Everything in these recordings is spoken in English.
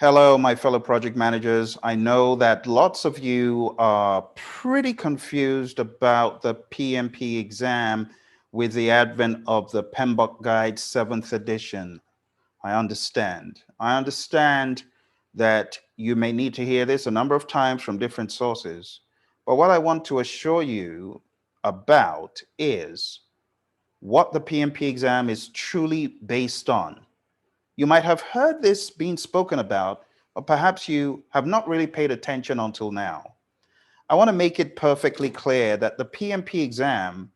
Hello, my fellow project managers. I know that lots of you are pretty confused about the PMP exam with the advent of the PMBOK Guide 7th edition. I understand. I understand that you may need to hear this a number of times from different sources. But what I want to assure you about is what the PMP exam is truly based on. You might have heard this being spoken about, or perhaps you have not really paid attention until now. I want to make it perfectly clear that the PMP exam,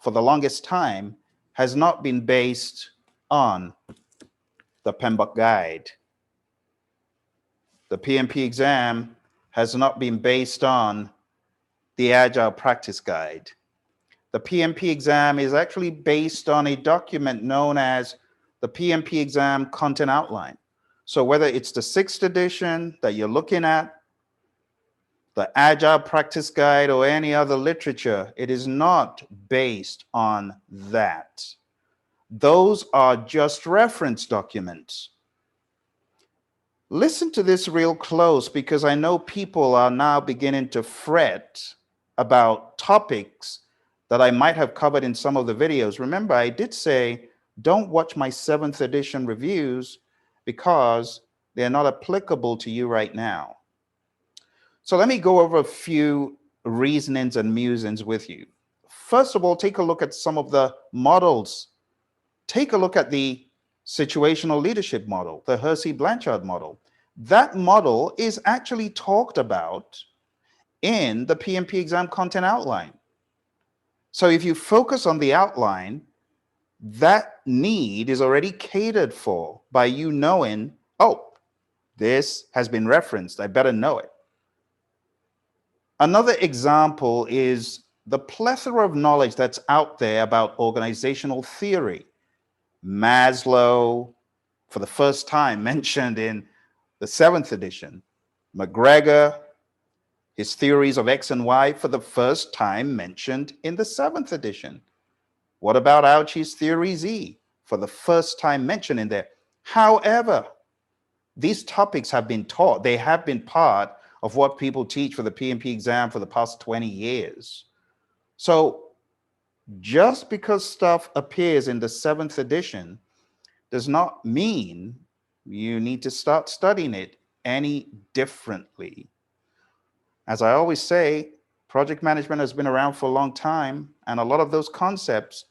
for the longest time, has not been based on the PMBOK guide. The PMP exam has not been based on the Agile Practice Guide. The PMP exam is actually based on a document known as the PMP exam content outline. So whether it's the 6th edition that you're looking at, the Agile Practice Guide, or any other literature, it is not based on that. Those are just reference documents. Listen to this real close because I know people are now beginning to fret about topics that I might have covered in some of the videos. Remember, I did say, don't watch my 7th edition reviews because they're not applicable to you right now. So let me go over a few reasonings and musings with you. First of all, take a look at some of the models. Take a look at the situational leadership model, the Hersey-Blanchard model. That model is actually talked about in the PMP exam content outline. So if you focus on the outline, that need is already catered for by you knowing, oh, this has been referenced, I better know it. Another example is the plethora of knowledge that's out there about organizational theory. Maslow, for the first time, mentioned in the 7th edition. McGregor, his theories of X and Y, for the first time mentioned in the 7th edition. What about Auchi's theory Z, for the first time mentioned in there? However, these topics have been taught. They have been part of what people teach for the PMP exam for the past 20 years. So just because stuff appears in the 7th edition does not mean you need to start studying it any differently. As I always say, project management has been around for a long time, and a lot of those concepts,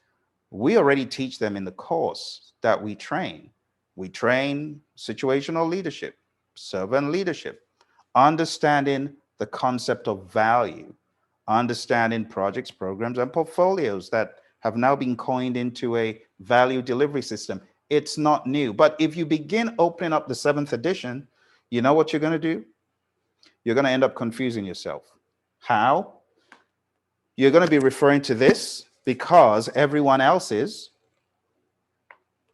we already teach them in the course that we train. We train situational leadership, servant leadership, understanding the concept of value, understanding projects, programs, and portfolios that have now been coined into a value delivery system. It's not new. But if you begin opening up the 7th edition, you know what you're going to do? You're going to end up confusing yourself. How? You're going to be referring to this because everyone else is.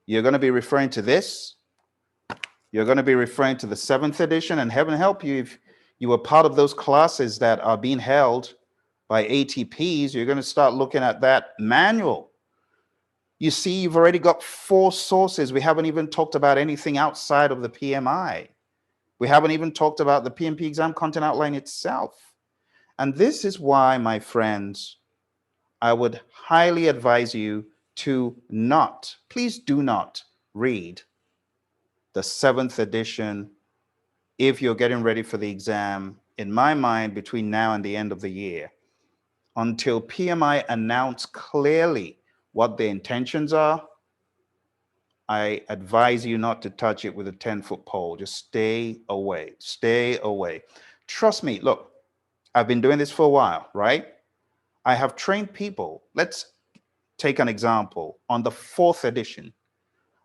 You're going to be referring to this. You're going to be referring to the 7th edition, and heaven help you if you were part of those classes that are being held by ATPs, you're going to start looking at that manual. You see, you've already got 4 sources. We haven't even talked about anything outside of the PMI. We haven't even talked about the PMP exam content outline itself. And this is why, my friends, I would highly advise you to not, please do not read the 7th edition if you're getting ready for the exam, in my mind, between now and the end of the year, until PMI announce clearly what their intentions are. I advise you not to touch it with a 10-foot pole. Just stay away. Stay away. Trust me. Look, I've been doing this for a while, right? I have trained people. Let's take an example on the 4th edition.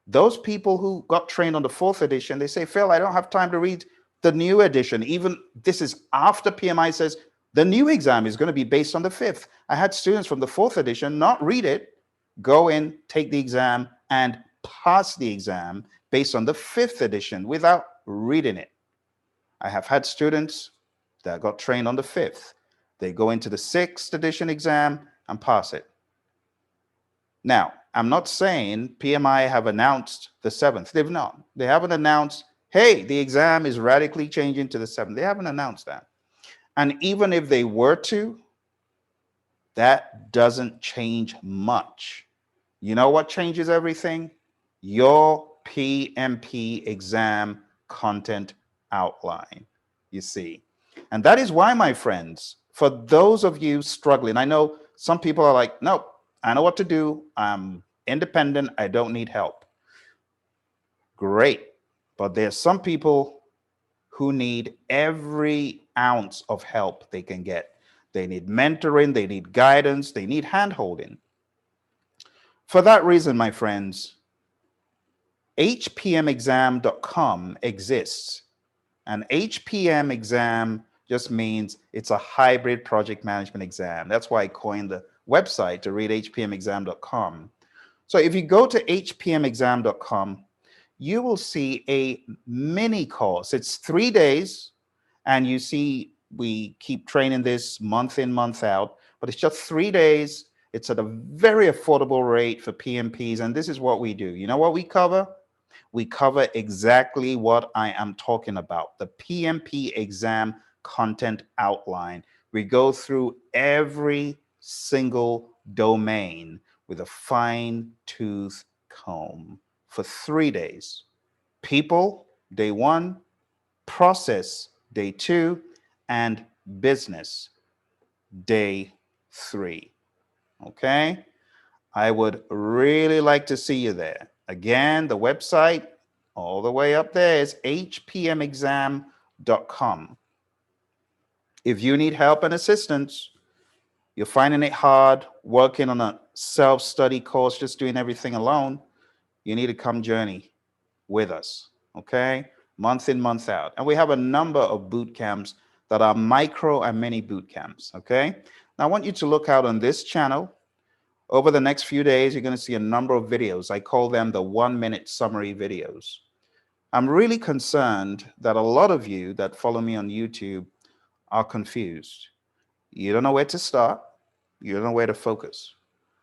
Those people who got trained on the 4th edition, they say, Phil, I don't have time to read the new edition. Even this is after PMI says the new exam is going to be based on the 5th. I had students from the 4th edition not read it, go in, take the exam, and pass the exam based on the 5th edition without reading it. I have had students that got trained on the 5th. They go into the 6th edition exam and pass it. Now, I'm not saying PMI have announced the 7th. They've not. They haven't announced, hey, the exam is radically changing to the 7th. They haven't announced that. And even if they were to, that doesn't change much. You know what changes everything? Your PMP exam content outline, you see. And that is why, my friends, for those of you struggling, I know some people are like, nope, I know what to do. I'm independent. I don't need help. Great. But there's some people who need every ounce of help they can get. They need mentoring, they need guidance, they need handholding. For that reason, my friends, hpmexam.com exists. An HPM exam just means it's a hybrid project management exam. That's why I coined the website to read hpmexam.com. So if you go to hpmexam.com, you will see a mini course. It's 3 days, and you see we keep training this month in, month out, but it's just 3 days. It's at a very affordable rate for PMPs, and this is what we do. You know what we cover? We cover exactly what I am talking about, the PMP exam content outline. We go through every single domain with a fine-tooth comb for 3 days. People, day 1, process, day 2, and business, day 3. Okay? I would really like to see you there. Again, the website all the way up there is hpmexam.com. If you need help and assistance, you're finding it hard working on a self-study course, just doing everything alone, you need to come journey with us, okay? Month in, month out. And we have a number of boot camps that are micro and mini boot camps, okay? Now I want you to look out on this channel. Over the next few days, you're going to see a number of videos. I call them the 1-minute summary videos. I'm really concerned that a lot of you that follow me on YouTube are confused. You don't know where to start. You don't know where to focus.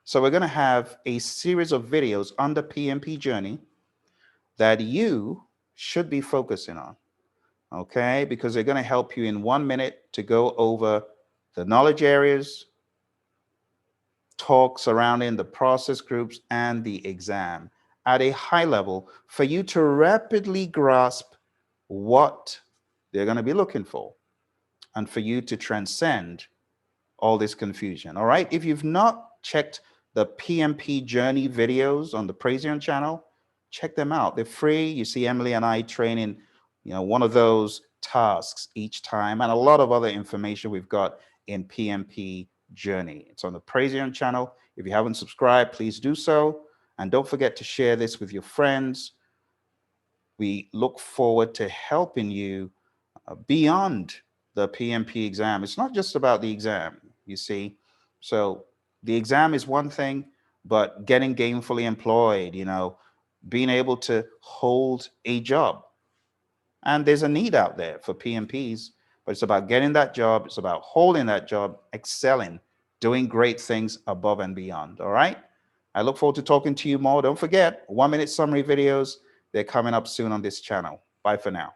So we're going to have a series of videos on the PMP journey that you should be focusing on, okay? Because they're going to help you in 1 minute to go over the knowledge areas, talk surrounding the process groups and the exam at a high level for you to rapidly grasp what they're going to be looking for and for you to transcend all this confusion. All right. If you've not checked the PMP journey videos on the Praizion channel, check them out. They're free. You see Emily and I training, one of those tasks each time, and a lot of other information we've got in PMP journey. It's on the Praizion channel. If you haven't subscribed, please do so. And don't forget to share this with your friends. We look forward to helping you beyond the PMP exam. It's not just about the exam, you see. So the exam is one thing, but getting gainfully employed, being able to hold a job. And there's a need out there for PMPs, but it's about getting that job. It's about holding that job, excelling, doing great things above and beyond. All right. I look forward to talking to you more. Don't forget, 1-minute summary videos. They're coming up soon on this channel. Bye for now.